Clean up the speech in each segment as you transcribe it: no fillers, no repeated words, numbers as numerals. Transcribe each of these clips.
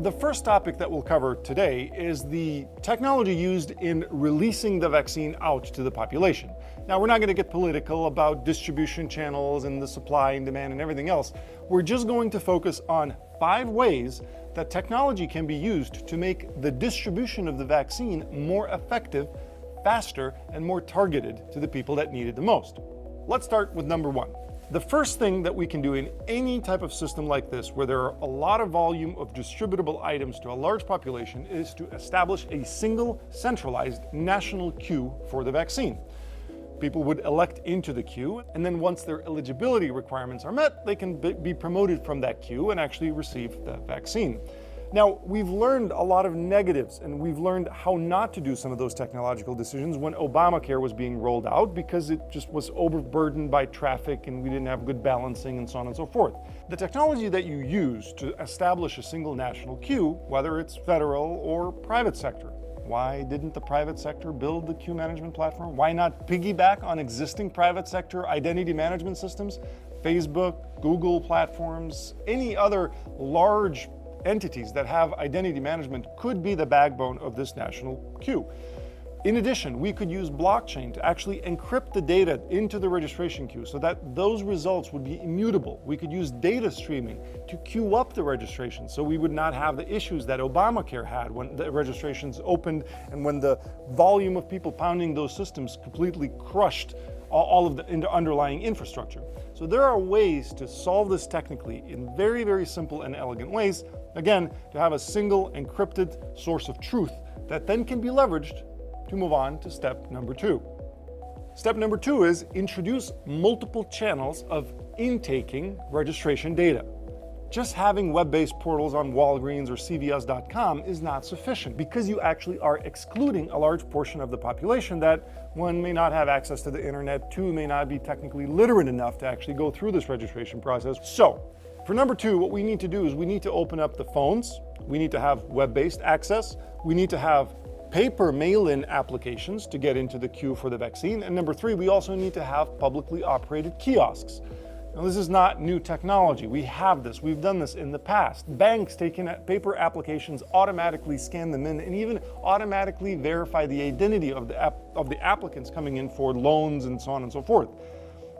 The first topic that we'll cover today is the technology used in releasing the vaccine out to the population. Now, we're not going to get political about distribution channels and the supply and demand and everything else. We're just going to focus on 5 ways that technology can be used to make the distribution of the vaccine more effective, faster, and more targeted to the people that need it the most. Let's start with number 1. The first thing that we can do in any type of system like this, where there are a lot of volume of distributable items to a large population, is to establish a single centralized national queue for the vaccine. People would elect into the queue, and then once their eligibility requirements are met, they can be promoted from that queue and actually receive the vaccine. Now, we've learned a lot of negatives, and we've learned how not to do some of those technological decisions when Obamacare was being rolled out, because it just was overburdened by traffic and we didn't have good balancing and so on and so forth. The technology that you use to establish a single national queue, whether it's federal or private sector, why didn't the private sector build the queue management platform? Why not piggyback on existing private sector identity management systems? Facebook, Google platforms, any other large entities that have identity management could be the backbone of this national queue. In addition, we could use blockchain to actually encrypt the data into the registration queue so that those results would be immutable. We could use data streaming to queue up the registration so we would not have the issues that Obamacare had when the registrations opened and when the volume of people pounding those systems completely crushed all of the underlying infrastructure. So there are ways to solve this technically in very, very simple and elegant ways. Again, to have a single encrypted source of truth that then can be leveraged to move on to step number 2. Step number 2 is introduce multiple channels of intaking registration data. Just having web-based portals on Walgreens or CVS.com is not sufficient, because you actually are excluding a large portion of the population that, 1, may not have access to the internet, 2, may not be technically literate enough to actually go through this registration process. So, for number 2, what we need to do is we need to open up the phones, we need to have web-based access, we need to have paper mail-in applications to get into the queue for the vaccine, and number 3, we also need to have publicly operated kiosks. Now, this is not new technology. We have this. We've done this in the past. Banks take in paper applications, automatically scan them in, and even automatically verify the identity of the applicants coming in for loans and so on and so forth.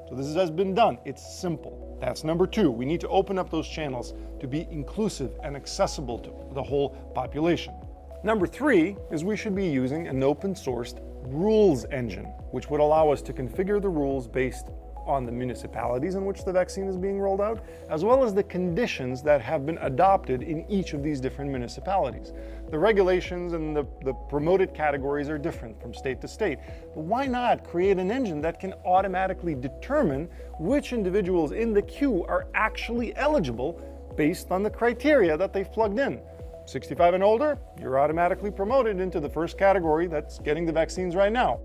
So this has been done. It's simple. That's number 2. We need to open up those channels to be inclusive and accessible to the whole population. Number 3 is we should be using an open-sourced rules engine, which would allow us to configure the rules based on the municipalities in which the vaccine is being rolled out, as well as the conditions that have been adopted in each of these different municipalities. The regulations and the promoted categories are different from state to state, but why not create an engine that can automatically determine which individuals in the queue are actually eligible based on the criteria that they've plugged in? 65 and older, you're automatically promoted into the first category that's getting the vaccines right now.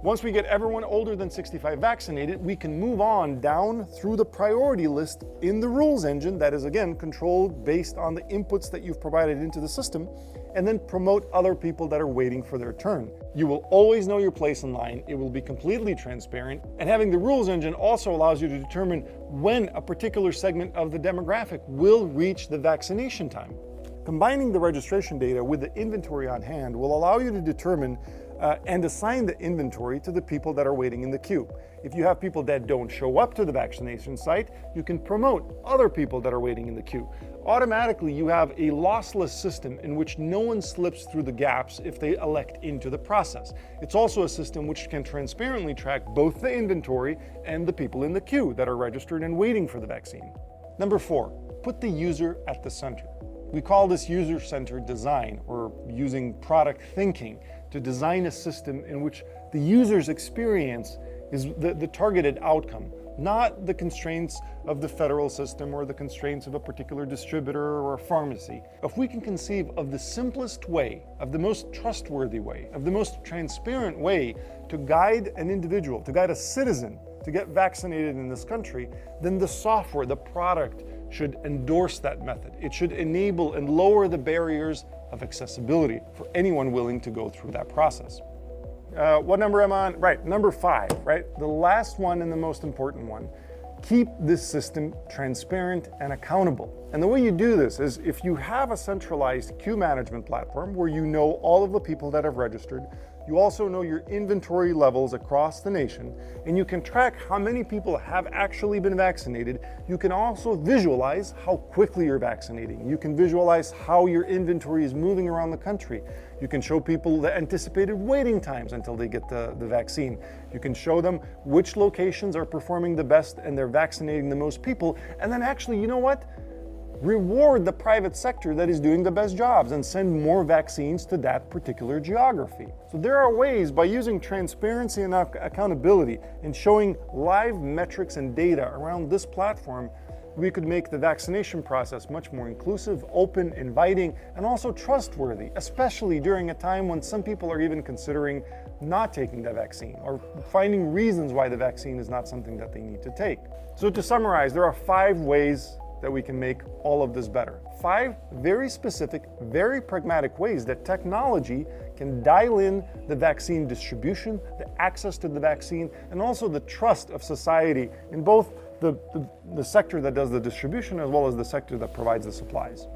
Once we get everyone older than 65 vaccinated, we can move on down through the priority list in the rules engine that is, again, controlled based on the inputs that you've provided into the system, and then promote other people that are waiting for their turn. You will always know your place in line. It will be completely transparent, and having the rules engine also allows you to determine when a particular segment of the demographic will reach the vaccination time. Combining the registration data with the inventory on hand will allow you to determine and assign the inventory to the people that are waiting in the queue. If you have people that don't show up to the vaccination site, you can promote other people that are waiting in the queue. Automatically, you have a lossless system in which no one slips through the gaps if they elect into the process. It's also a system which can transparently track both the inventory and the people in the queue that are registered and waiting for the vaccine. Number 4, put the user at the center. We call this user-centered design, or using product thinking to design a system in which the user's experience is the targeted outcome, not the constraints of the federal system or the constraints of a particular distributor or a pharmacy. If we can conceive of the simplest way, of the most trustworthy way, of the most transparent way to guide an individual, to guide a citizen to get vaccinated in this country, then the software, the product, should endorse that method. It should enable and lower the barriers of accessibility for anyone willing to go through that process. What number am I on? Right, number 5, right? The last one and the most important one keep this system transparent and accountable. And the way you do this is if you have a centralized queue management platform where you know all of the people that have registered, you also know your inventory levels across the nation, and you can track how many people have actually been vaccinated. You can also visualize how quickly you're vaccinating. You can visualize how your inventory is moving around the country. You can show people the anticipated waiting times until they get the vaccine. You can show them which locations are performing the best and they're vaccinating the most people. And then actually, you know what? Reward the private sector that is doing the best jobs and send more vaccines to that particular geography. So there are ways, by using transparency and accountability and showing live metrics and data around this platform, we could make the vaccination process much more inclusive, open, inviting, and also trustworthy, especially during a time when some people are even considering not taking the vaccine or finding reasons why the vaccine is not something that they need to take. So to summarize, there are 5 ways that we can make all of this better. 5 very specific, very pragmatic ways that technology can dial in the vaccine distribution, the access to the vaccine, and also the trust of society in both the sector that does the distribution as well as the sector that provides the supplies.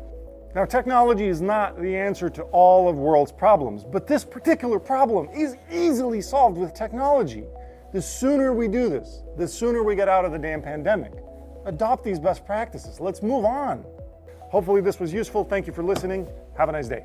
Now, technology is not the answer to all of the world's problems, but this particular problem is easily solved with technology. The sooner we do this, the sooner we get out of the damn pandemic. Adopt these best practices. Let's move on. Hopefully this was useful. Thank you for listening. Have a nice day.